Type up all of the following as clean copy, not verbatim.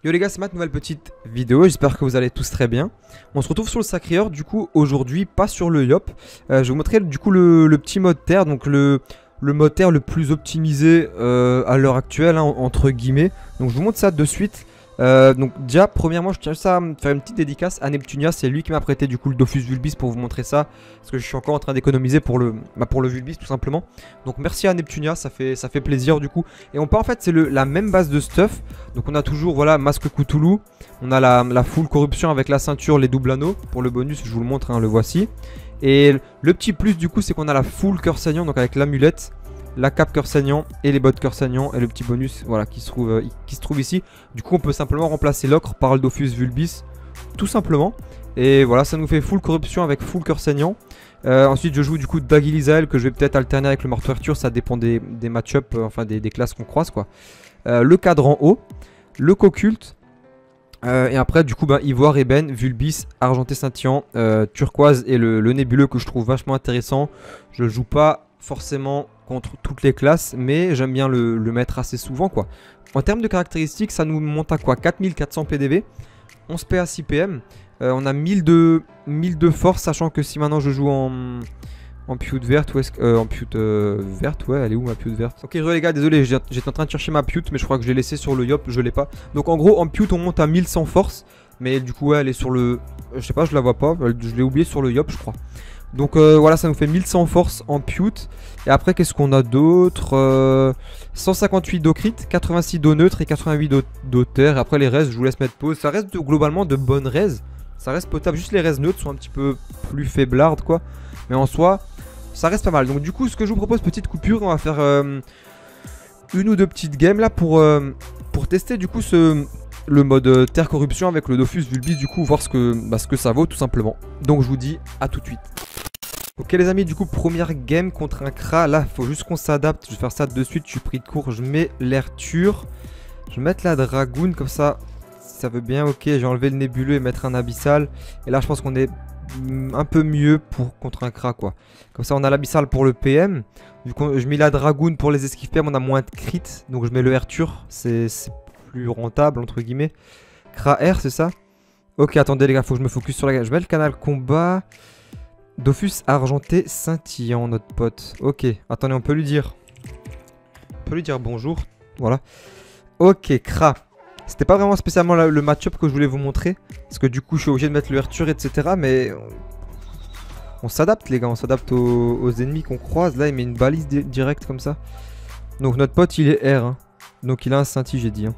Yo les gars, c'est Matt, nouvelle petite vidéo, j'espère que vous allez tous très bien. On se retrouve sur le Sacré-Cœur du coup aujourd'hui, pas sur le Yop. Je vais vous montrer du coup le petit mode terre, donc le mode terre le plus optimisé à l'heure actuelle, hein, entre guillemets. Donc je vous montre ça de suite. Donc déjà premièrement je tiens juste à faire une petite dédicace à Neptunia, c'est lui qui m'a prêté du coup le Dofus Vulbis pour vous montrer ça, parce que je suis encore en train d'économiser pour le Vulbis tout simplement. Donc merci à Neptunia, ça fait plaisir du coup. Et on part en fait, c'est la même base de stuff. Donc on a toujours voilà masque Cthulhu, on a la full corruption avec la ceinture, les doubles anneaux. Pour le bonus je vous le montre, hein, le voici. Et le petit plus du coup c'est qu'on a la full cœur saignant, donc avec l'amulette, la cape cœur saignant et les bottes cœur saignant, et le petit bonus voilà qui se trouve ici. Du coup on peut simplement remplacer l'ocre par le Dofus Vulbis tout simplement. Et voilà, ça nous fait full corruption avec full cœur saignant. Ensuite je joue du coup Dagilizael, que je vais peut-être alterner avec le marteau Arthur, ça dépend des match-up, enfin des classes qu'on croise quoi. Le cadran haut, le Coculte. Et après du coup Ivoire, ébène, Vulbis, argenté scintillant, turquoise et le nébuleux que je trouve vachement intéressant. Je joue pas forcément contre toutes les classes, mais j'aime bien le mettre assez souvent quoi. En termes de caractéristiques, ça nous monte à quoi? 4400 PDV, 11 PA 6 PM, on a 1000 de force, sachant que si maintenant je joue en pute verte, en pute verte, ouais, elle est où ma pute verte? Ok les gars, désolé, j'étais en train de chercher ma pute, mais je crois que je l'ai laissé sur le Yop, je l'ai pas. Donc en gros en pute on monte à 1100 force, mais du coup ouais, elle est sur le... Je sais pas, je la vois pas, je l'ai oublié sur le Yop je crois. Donc voilà, ça nous fait 1100 force en pute. Et après qu'est-ce qu'on a d'autre? 158 d'eau crit, 86 d'eau neutre et 88 d'eau terre. Après les restes je vous laisse mettre pause. Ça reste globalement de bonnes raises. Ça reste potable, juste les raises neutres sont un petit peu plus faiblardes quoi. Mais en soi ça reste pas mal. Donc du coup ce que je vous propose, petite coupure, on va faire une ou deux petites games là pour tester du coup le mode terre corruption avec le Dofus Vulbis, du coup voir ce que ça vaut tout simplement. Donc je vous dis à tout de suite. Ok les amis, du coup première game contre un Kra. Là faut juste qu'on s'adapte, je vais faire ça de suite, je suis pris de court. Je mets l'Erture, je vais mettre la Dragoon comme ça, ça veut bien. Ok, j'ai enlevé le nébuleux et mettre un abyssal. Et là je pense qu'on est un peu mieux contre un Kra quoi. Comme ça on a l'abyssal pour le PM. Vu que je mets la Dragoon pour les esquives PM, on a moins de crit. Donc je mets le Erture, c'est plus rentable entre guillemets. Kra R c'est ça? Ok, attendez les gars, faut que je me focus sur la game. Je mets le canal combat. Dofus argenté scintillant, notre pote. Ok, attendez, on peut lui dire bonjour. Voilà. Ok, Kra. C'était pas vraiment spécialement le match-up que je voulais vous montrer, parce que du coup je suis obligé de mettre le Erture etc. Mais on s'adapte les gars, on s'adapte aux ennemis qu'on croise. Là il met une balise directe comme ça. Donc notre pote il est R, hein. Donc il a un scintille, j'ai dit, hein.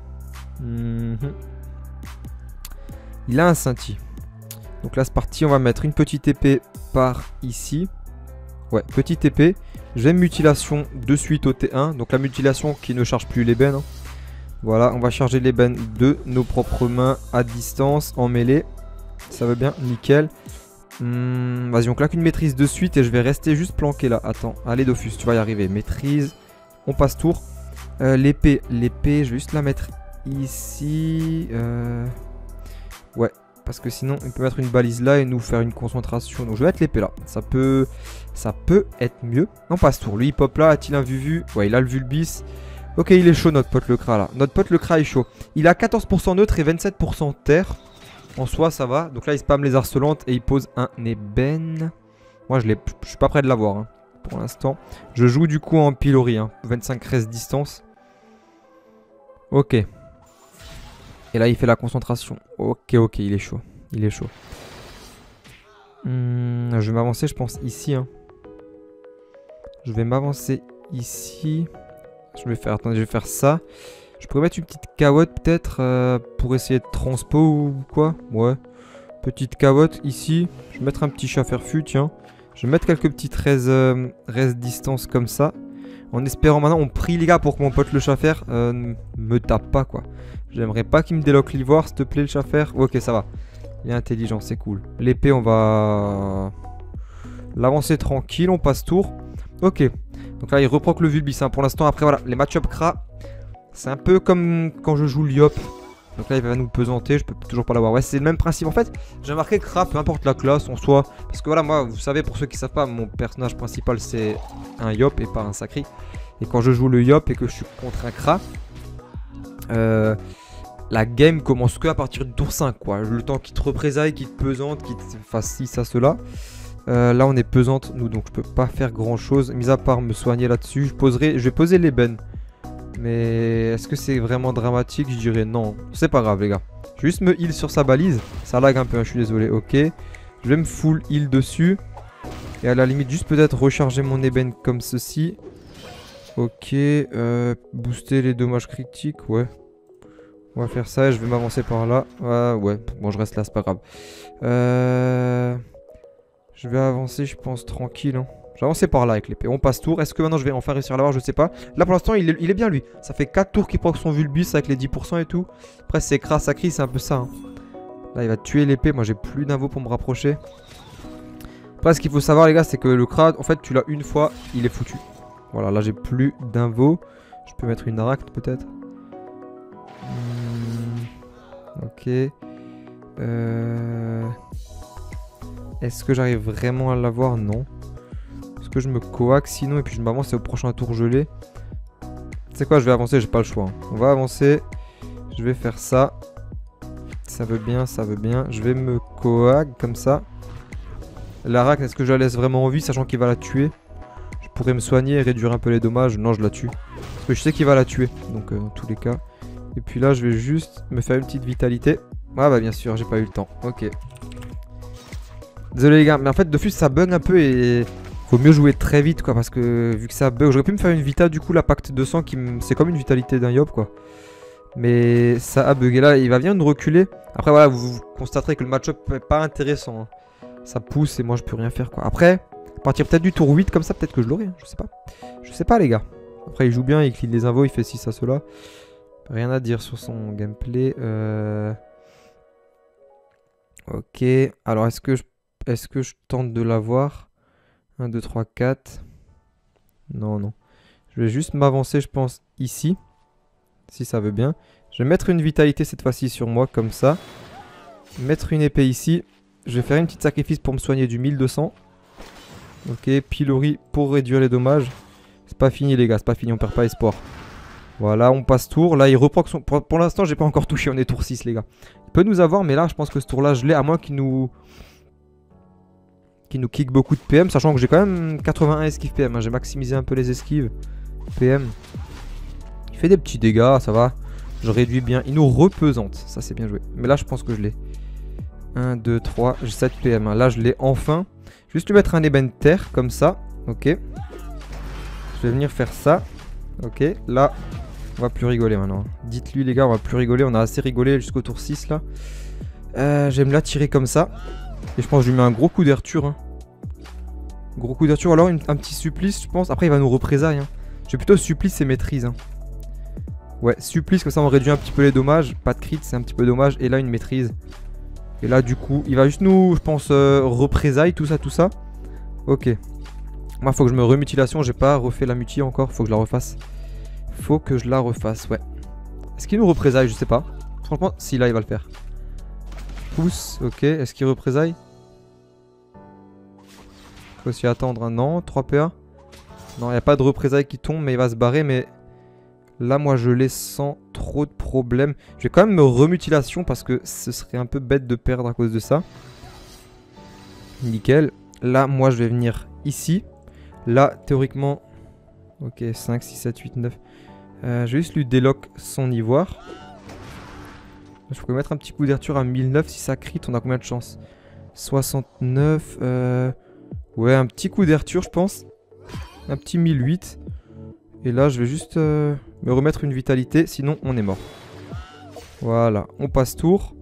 Il a un scintille. Donc là c'est parti, on va mettre une petite épée par ici. Ouais, petite épée. Je vais mutilation de suite au T1. Donc la mutilation qui ne charge plus l'ébène, hein. Voilà, on va charger l'ébène de nos propres mains à distance, en mêlée. Ça veut bien, nickel. Vas-y, on claque une maîtrise de suite et je vais rester juste planqué là. Attends, allez Dofus, tu vas y arriver. Maîtrise, on passe tour. L'épée, je vais juste la mettre ici. Ouais, parce que sinon on peut mettre une balise là et nous faire une concentration. Donc je vais mettre l'épée là, ça peut être mieux. On passe tour, lui il pop là, a-t-il un vu? Ouais, il a le Vulbis. Ok, il est chaud notre pote le Kra là. Notre pote le Kra est chaud. Il a 14% neutre et 27% terre. En soi ça va. Donc là il spam les harcelantes et il pose un ébène. Moi je suis pas prêt de l'avoir, hein, pour l'instant. Je joue du coup en pilori, hein, 25 reste distance. Ok. Et là il fait la concentration. Ok, il est chaud. Il est chaud. Je vais m'avancer je pense ici, hein. Je vais m'avancer ici. Attendez, je vais faire ça. Je pourrais mettre une petite cawotte peut-être pour essayer de transpo ou quoi. Ouais. Petite cawotte ici. Je vais mettre un petit chaferfu, tiens. Je vais mettre quelques petites reste distance comme ça. En espérant maintenant, on prie les gars pour que mon pote le chafer me tape pas quoi. J'aimerais pas qu'il me déloque l'ivoire, s'il te plaît le chafer. Ok, ça va. Il est intelligent, c'est cool. L'épée, on va l'avancer tranquille, on passe tour. Ok. Donc là, il reproc le Vulbis, hein. Pour l'instant, après voilà, les match-up Kra, c'est un peu comme quand je joue l'Yop. Donc là, il va nous pesanter, je peux toujours pas l'avoir. Ouais, c'est le même principe. En fait, j'ai remarqué que Kra, peu importe la classe en soi. Parce que voilà, moi, vous savez, pour ceux qui savent pas, mon personnage principal, c'est un Yop et pas un Sacri. Et quand je joue le Yop et que je suis contre un Kra, la game commence que à partir du tour 5 quoi. Le temps qu'il te représaille, qu'il te pesante, qu'il te fasse ci, ça, cela. Là on est pesante nous, donc je peux pas faire grand chose, mis à part me soigner là-dessus. Je vais poser l'ébène. Mais est-ce que c'est vraiment dramatique? Je dirais non. C'est pas grave les gars. Je vais juste me heal sur sa balise. Ça lag un peu, hein, je suis désolé. Ok. Je vais me full heal dessus. Et à la limite juste peut-être recharger mon ébène comme ceci. Ok. Booster les dommages critiques, ouais. On va faire ça et je vais m'avancer par là. Ouais, bon je reste là, c'est pas grave. Je vais avancer, je pense, tranquille. Hein. Je vais avancer par là avec l'épée. On passe tour. Est-ce que maintenant je vais enfin réussir à l'avoir? Je sais pas. Là pour l'instant, il est bien lui. Ça fait 4 tours qu'il proc son Vulbus avec les 10% et tout. Après, c'est Kra, Sacri, c'est un peu ça. Hein. Là, il va tuer l'épée. Moi, j'ai plus d'invo pour me rapprocher. Après, ce qu'il faut savoir, les gars, c'est que le Kra, en fait, tu l'as une fois, il est foutu. Voilà, là, j'ai plus d'invo. Je peux mettre une Aracne peut-être. Ok. Est-ce que j'arrive vraiment à l'avoir? Non. Est-ce que je me coaxe sinon et puis je m'avance au prochain tour gelé? C'est quoi, je vais avancer, j'ai pas le choix. Hein. On va avancer. Je vais faire ça. Ça veut bien, ça veut bien. Je vais me coag comme ça. L'Aracne, est-ce que je la laisse vraiment en vie sachant qu'il va la tuer? Je pourrais me soigner et réduire un peu les dommages. Non, je la tue. Parce que je sais qu'il va la tuer. Donc dans tous les cas. Et puis là, je vais juste me faire une petite vitalité. Ah bah bien sûr, j'ai pas eu le temps. Ok. Désolé les gars, mais en fait Dofus ça bug un peu et faut mieux jouer très vite quoi, parce que vu que ça bug, j'aurais pu me faire une vita du coup, la pacte 200 qui c'est comme une vitalité d'un yob quoi. Mais ça a bugué là, il va bien nous reculer. Après voilà, vous constaterez que le match-up est pas intéressant. Hein. Ça pousse et moi je peux rien faire quoi. Après, à partir peut-être du tour 8 comme ça, peut-être que je l'aurai, hein, je sais pas. Je sais pas les gars. Après il joue bien, il clean les invos, il fait ci, ça, cela. Rien à dire sur son gameplay. Ok, alors est-ce que je tente de l'avoir? 1, 2, 3, 4. Non, non. Je vais juste m'avancer, je pense, ici. Si ça veut bien. Je vais mettre une vitalité cette fois-ci sur moi, comme ça. Mettre une épée ici. Je vais faire une petite sacrifice pour me soigner du 1200. Ok, pilori pour réduire les dommages. C'est pas fini les gars, c'est pas fini, on perd pas espoir. Voilà, on passe tour. Là, il reproc son... Pour l'instant, j'ai pas encore touché, on est tour 6 les gars. Il peut nous avoir, mais là, je pense que ce tour-là, je l'ai, à moins qu'il nous kick beaucoup de PM, sachant que j'ai quand même 81 esquives PM. Hein. J'ai maximisé un peu les esquives PM. Il fait des petits dégâts, ça va. Je réduis bien. Il nous repesante, ça c'est bien joué. Mais là, je pense que je l'ai. 1, 2, 3, j'ai 7 PM. Hein. Là, je l'ai enfin. Je vais juste lui mettre un ébène terre, comme ça. Ok. Je vais venir faire ça. Ok, là, on va plus rigoler maintenant. Dites-lui les gars, on va plus rigoler. On a assez rigolé jusqu'au tour 6 là. Je vais me l'attirer comme ça. Et je pense que je lui mets un gros coup d'Arthur. Hein. Gros coup d'Arthur, alors un petit supplice, je pense. Après, il va nous représailles. Hein. Je vais plutôt supplice et maîtrise. Hein. Ouais, supplice, comme ça on réduit un petit peu les dommages. Pas de crit, c'est un petit peu dommage. Et là, une maîtrise. Et là, du coup, il va juste nous, je pense, représailles, tout ça, tout ça. Ok. Moi, faut que je me remutilation. J'ai pas refait la mutie encore. Faut que je la refasse. Faut que je la refasse, ouais. Est-ce qu'il nous représaille? Je sais pas. Franchement, si, là, il va le faire. Pousse, ok. Est-ce qu'il représaille? Faut s'y attendre un an. 3 PA. Non, il n'y a pas de représailles qui tombe, mais il va se barrer. Mais là, moi, je l'ai sans trop de problèmes. Je vais quand même me remutilation parce que ce serait un peu bête de perdre à cause de ça. Nickel. Là, moi, je vais venir ici. Là, théoriquement... Ok, 5, 6, 7, 8, 9. Je vais juste lui délock son ivoire. Je pourrais mettre un petit coup d'Arthur à 1009. Si ça crit, on a combien de chance? 69. Ouais, un petit coup d'Arthur, je pense. Un petit 1008. Et là, je vais juste me remettre une vitalité. Sinon, on est mort. Voilà, on passe tour.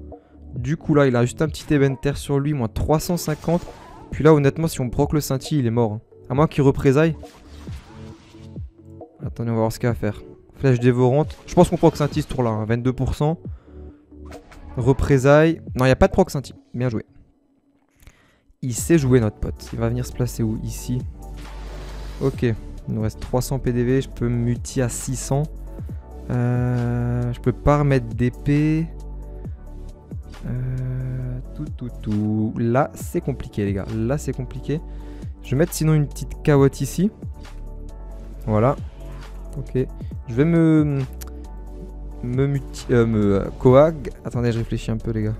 Du coup, là, il a juste un petit éventaire sur lui. Moins 350. Puis là, honnêtement, si on proc le scintille, il est mort. Hein. À moins qu'il représaille. Attendez, on va voir ce qu'il va faire. Flèche dévorante. Je pense qu'on proc scintille ce tour-là. Hein. 22%. Représailles. Non, il n'y a pas de proc scintille. Bien joué. Il sait jouer, notre pote. Il va venir se placer où? Ici. Ok. Il nous reste 300 PDV. Je peux muti à 600. Je peux pas remettre d'épée. Tout. Là, c'est compliqué, les gars. Là, c'est compliqué. Je vais mettre sinon une petite carotte ici. Voilà. Ok. Je vais me coag. Attendez, je réfléchis un peu, les gars.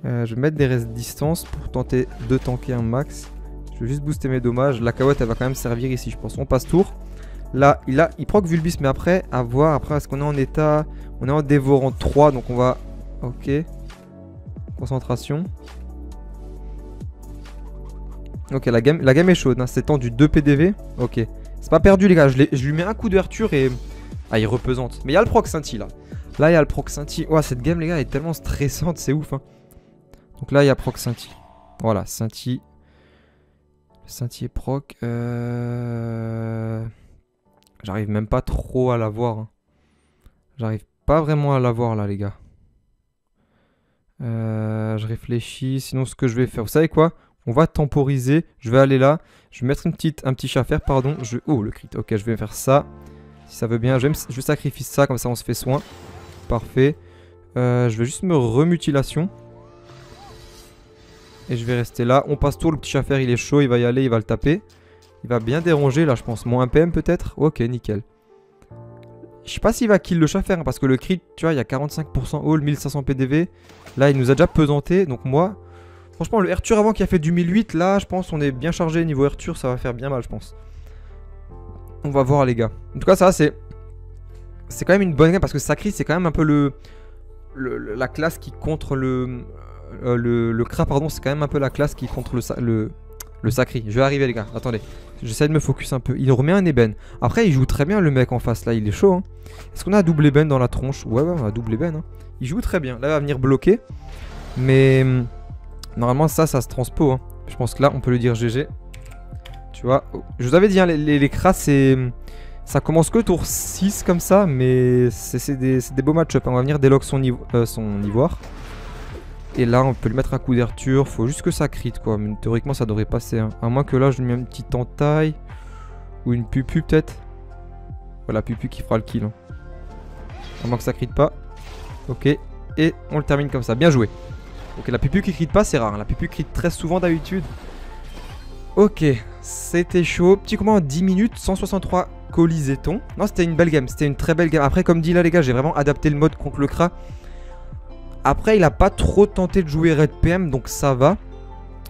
Je vais mettre des restes distance pour tenter de tanker un max. Je vais juste booster mes dommages. La carotte, elle va quand même servir ici, je pense. On passe tour. Là, il proc Vulbis, mais après, à voir. Après, est-ce qu'on est en état? On est en dévorant 3, donc on va... Ok. Concentration. Ok, la game est chaude. Hein. C'est tendu 2 PDV. Ok. C'est pas perdu, les gars. Je lui mets un coup d'ouverture et... Ah, il repesante. Mais il y a le proc scintille, là. Là, il y a le proc scintille. Oh, cette game, les gars, est tellement stressante. C'est ouf, hein. Donc là, il y a proc scintille. Voilà, scintille. Scintille proc. J'arrive même pas trop à la voir. Hein. J'arrive pas vraiment à la voir, là, les gars. Je réfléchis. Sinon, ce que je vais faire... Vous savez quoi? On va temporiser. Je vais aller là. Je vais mettre un petit chat à faire, pardon. Oh, le crit. Ok, je vais faire ça. Si ça veut bien. Je sacrifie ça, comme ça, on se fait soin. Parfait. Je vais juste me remutilation. Et je vais rester là. On passe tour. Le petit chat à faire, il est chaud. Il va y aller. Il va le taper. Il va bien déranger, là, je pense. Moins 1 PM, peut-être. Ok, nickel. Je sais pas s'il va kill le chat à faire. Hein, parce que le crit, tu vois, il y a 45% all, 1500 PDV. Là, il nous a déjà pesanté. Donc, moi... Franchement, le Arthur avant qui a fait du 1008, là, je pense on est bien chargé. Niveau Arthur, ça va faire bien mal, je pense. On va voir, les gars. En tout cas, ça, c'est quand même une bonne game parce que Sacri, c'est quand même un peu la classe qui contre le Kra, pardon. C'est quand même un peu la classe qui contre le Sacri. Je vais arriver, les gars. Attendez. J'essaie de me focus un peu. Il remet un ébène. Après, il joue très bien, le mec en face, là. Il est chaud, hein. Est-ce qu'on a un double ébène dans la tronche? Ouais, on a un double ébène. Hein. Il joue très bien. Là, il va venir bloquer. Mais... Normalement, ça se transpo. Hein. Je pense que là, on peut lui dire GG. Tu vois. Je vous avais dit, hein, les Kras, ça commence que tour 6 comme ça. Mais c'est des beaux match-up. Hein. On va venir délock son ivoire. Et là, on peut lui mettre un coup d'Arthur. Faut juste que ça crit, quoi. Mais théoriquement, ça devrait passer. Hein. À moins que là, je lui mets une petite entaille. Ou une pupu, peut-être. Voilà, pupu qui fera le kill. Hein. À moins que ça crit pas. Ok. Et on le termine comme ça. Bien joué. Ok, la pupu qui crit pas, c'est rare. La pupu crit très souvent d'habitude. Ok, c'était chaud. Petit combat en 10 minutes, 163 colisés-t-on. Non, c'était une belle game. C'était une très belle game. Après, comme dit là, les gars, j'ai vraiment adapté le mode contre le Kra. Après, il a pas trop tenté de jouer Red PM, donc ça va.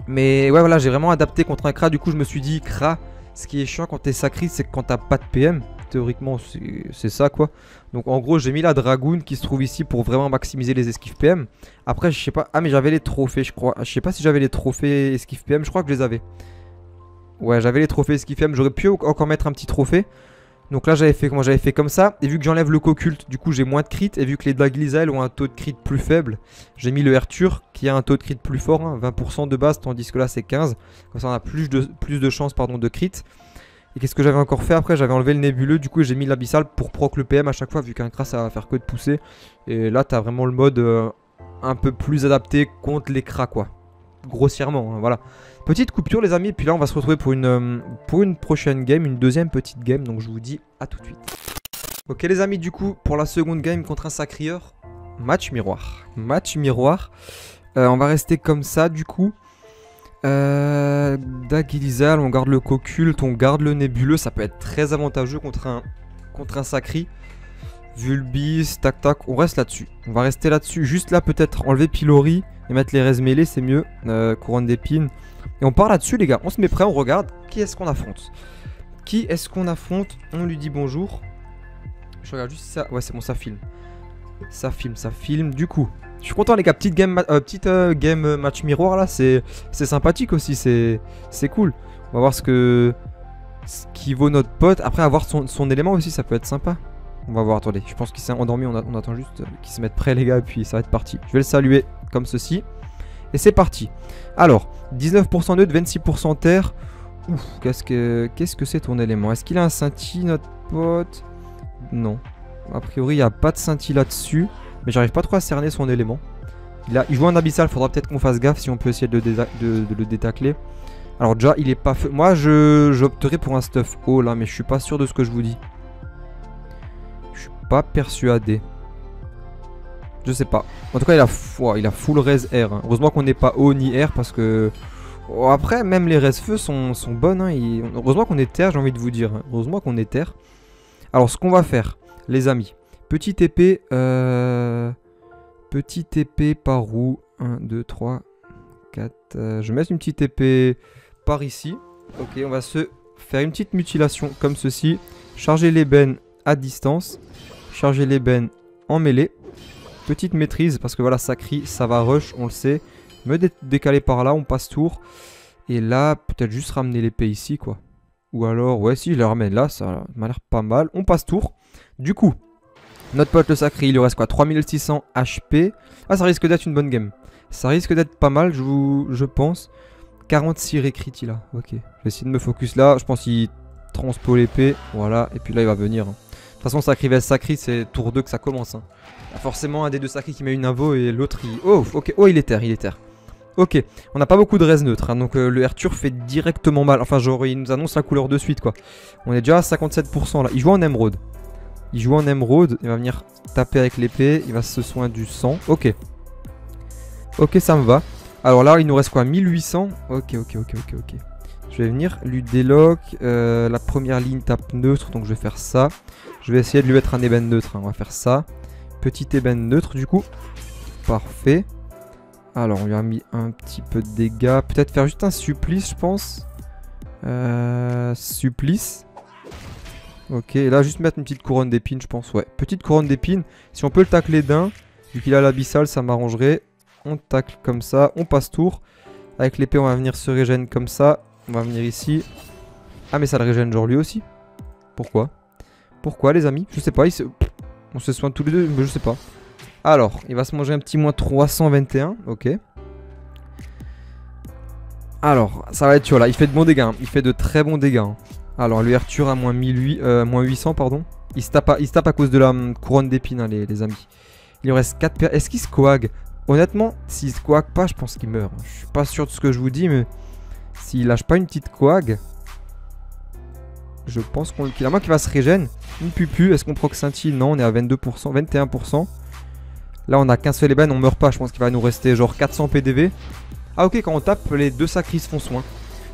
Mais ouais, voilà, j'ai vraiment adapté contre un Kra. Du coup, je me suis dit, Kra, ce qui est chiant quand t'es sacré, c'est que quand t'as pas de PM. Théoriquement, c'est ça, quoi. Donc, en gros, j'ai mis la Dragoon qui se trouve ici pour vraiment maximiser les esquives PM. Après, je sais pas. Ah, mais j'avais les trophées, je crois. Je sais pas si j'avais les trophées esquives PM. Je crois que je les avais. Ouais, j'avais les trophées esquives PM. J'aurais pu encore mettre un petit trophée. Donc là, j'avais fait comme ça. Et vu que j'enlève le Coculte, du coup, j'ai moins de crit. Et vu que les Daglizel ont un taux de crit plus faible, j'ai mis le Arthur qui a un taux de crit plus fort, hein, 20% de base, tandis que là, c'est 15. Comme ça, on a plus de chances de crit. Et qu'est-ce que j'avais encore fait après? J'avais enlevé le nébuleux, du coup j'ai mis l'abyssal pour proc le PM à chaque fois, vu qu'un Kra ça va faire que de pousser. Et là t'as vraiment le mode un peu plus adapté contre les Kra, quoi. Grossièrement, hein, voilà. Petite coupure, les amis, et puis là on va se retrouver pour une prochaine game, une deuxième petite game, donc je vous dis à tout de suite. Ok les amis, du coup pour la seconde game contre un sacrieur, match miroir. Match miroir, on va rester comme ça du coup. Daglizel, on garde le Coculte, on garde le nébuleux, ça peut être très avantageux contre un sacri. Vulbis, tac tac, on reste là-dessus. On va rester là-dessus, juste là peut-être enlever Pilori et mettre les res mêlés, c'est mieux. Couronne d'épines. Et on part là-dessus les gars, on se met prêt, on regarde qui est-ce qu'on affronte. Qui est-ce qu'on affronte? On lui dit bonjour. Je regarde juste ça, ouais c'est bon, ça filme. Ça filme, du coup. Je suis content les gars, petite game match miroir là, c'est sympathique aussi, c'est cool. On va voir ce qui vaut notre pote. Après avoir son élément aussi, ça peut être sympa. On va voir, attendez, je pense qu'il s'est endormi, on attend juste qu'il se mette prêt les gars, et puis ça va être parti. Je vais le saluer comme ceci. Et c'est parti. Alors, 19% neutre, 26% terre. Ouf, qu'est-ce que c'est ton élément? Est-ce qu'il a un scintille notre pote? Non. A priori, il n'y a pas de scintille là-dessus. Mais j'arrive pas trop à cerner son élément. Il joue un abyssal, faudra peut-être qu'on fasse gaffe si on peut essayer de le détacler. Alors déjà, il est pas feu. Moi, j'opterais pour un stuff haut là, mais je suis pas sûr de ce que je vous dis. Je suis pas persuadé. Je sais pas. En tout cas, il a full res air. Hein. Heureusement qu'on n'est pas haut ni air parce que... Oh, après, même les res feu sont bonnes. Hein. Heureusement qu'on est terre, j'ai envie de vous dire. Hein. Heureusement qu'on est terre. Alors, ce qu'on va faire, les amis... Petite épée. Petite épée par où? 1, 2, 3, 4. Je vais mettre une petite épée par ici. Ok, on va se faire une petite mutilation comme ceci. Charger l'ébène à distance. Charger l'ébène en mêlée. Petite maîtrise parce que voilà, ça crie, ça va rush, on le sait. Me décaler par là, on passe tour. Et là, peut-être juste ramener l'épée ici, quoi. Ou alors, ouais, si je la ramène là, ça m'a l'air pas mal. On passe tour. Du coup, notre pote le sacré, il lui reste quoi? 3600 HP. Ah, ça risque d'être une bonne game. Ça risque d'être pas mal, je pense. 46 récrit, il a. Ok, je vais essayer de me focus là. Je pense qu'il transpo l'épée. Voilà, et puis là, il va venir. De toute façon, sacré vs sacré, c'est tour 2 que ça commence. Hein. Il y a forcément un des deux sacrés qui met une invo et l'autre, il... Oh, ok. Oh, il est terre, il est terre. Ok, on n'a pas beaucoup de res neutre, hein, donc le Ertur fait directement mal. Enfin, genre, il nous annonce la couleur de suite, quoi. On est déjà à 57% là. Il joue en émeraude. Il joue en émeraude. Il va venir taper avec l'épée. Il va se soigner du sang. Ok. Ok, ça me va. Alors là, il nous reste quoi? 1800. Ok. Je vais venir lui déloc. La première ligne tape neutre, donc je vais faire ça. Je vais essayer de lui mettre un ébène neutre. Hein. On va faire ça. Petit ébène neutre, du coup. Parfait. Alors, on lui a mis un petit peu de dégâts. Peut-être faire juste un supplice, je pense. Supplice. Ok, et là, juste mettre une petite couronne d'épines, je pense. Ouais, petite couronne d'épines. Si on peut le tacler d'un, vu qu'il a l'abyssal, ça m'arrangerait. On tacle comme ça. On passe tour. Avec l'épée, on va venir se régène comme ça. On va venir ici. Ah, mais ça le régène genre lui aussi. Pourquoi? Pourquoi, les amis? Je sais pas. On se soigne tous les deux, mais je sais pas. Alors, il va se manger un petit moins 321, ok. Alors, ça va être chaud là, il fait de bons dégâts, hein. Il fait de très bons dégâts. Hein. Alors, le Arthur à moins 800, pardon. Il se tape à cause de la couronne d'épines, hein, les amis. Il lui reste 4 paires. Est-ce qu'il se coag? Honnêtement, s'il se coag pas, je pense qu'il meurt. Je suis pas sûr de ce que je vous dis, mais s'il lâche pas une petite coag, je pense qu'on le kill. À moins qu'il va se régène. Une pupu, est-ce qu'on proc scintille? Non, on est à 22%, 21%. Là, on a 15 seul ébène, on meurt pas. Je pense qu'il va nous rester genre 400 PDV. Ah, ok, quand on tape, les deux sacris se font soin.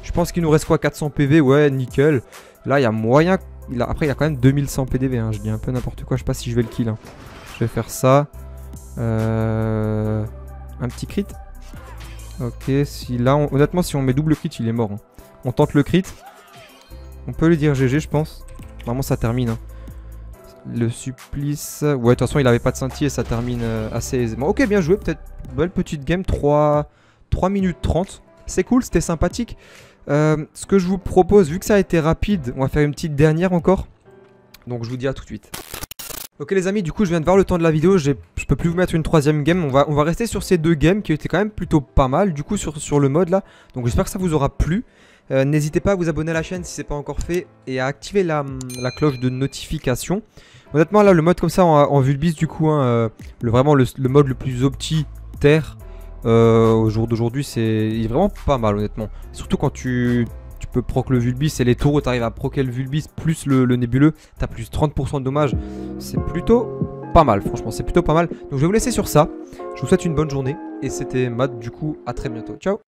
Je pense qu'il nous reste quoi? 400 PV, ouais, nickel. Là, il y a moyen. Après, il y a quand même 2100 PDV. Hein. Je dis un peu n'importe quoi. Je sais pas si je vais le kill. Hein. Je vais faire ça. Un petit crit. Ok, si là, honnêtement, si on met double crit, il est mort. Hein. On tente le crit. On peut lui dire GG, je pense. Vraiment, ça termine. Hein. Le supplice. Ouais, de toute façon, il avait pas de scintille et ça termine assez aisément. Ok, bien joué. Peut-être belle petite game. 3 minutes 30. C'est cool, c'était sympathique. Ce que je vous propose, vu que ça a été rapide, on va faire une petite dernière encore. Donc, je vous dis à tout de suite. Ok, les amis, du coup, je viens de voir le temps de la vidéo. Je peux plus vous mettre une troisième game. On va rester sur ces deux games qui étaient quand même plutôt pas mal, du coup, sur le mode là. Donc, j'espère que ça vous aura plu. N'hésitez pas à vous abonner à la chaîne si c'est pas encore fait et à activer la cloche de notification. Honnêtement là le mode comme ça en Vulbis du coup hein, vraiment le mode le plus opti terre au jour d'aujourd'hui il est vraiment pas mal honnêtement. Surtout quand tu peux proc le Vulbis et les tours où tu arrives à proquer le Vulbis plus le nébuleux, tu as plus 30% de dommages. C'est plutôt pas mal franchement, c'est plutôt pas mal. Donc je vais vous laisser sur ça. Je vous souhaite une bonne journée et c'était Matt du coup à très bientôt. Ciao.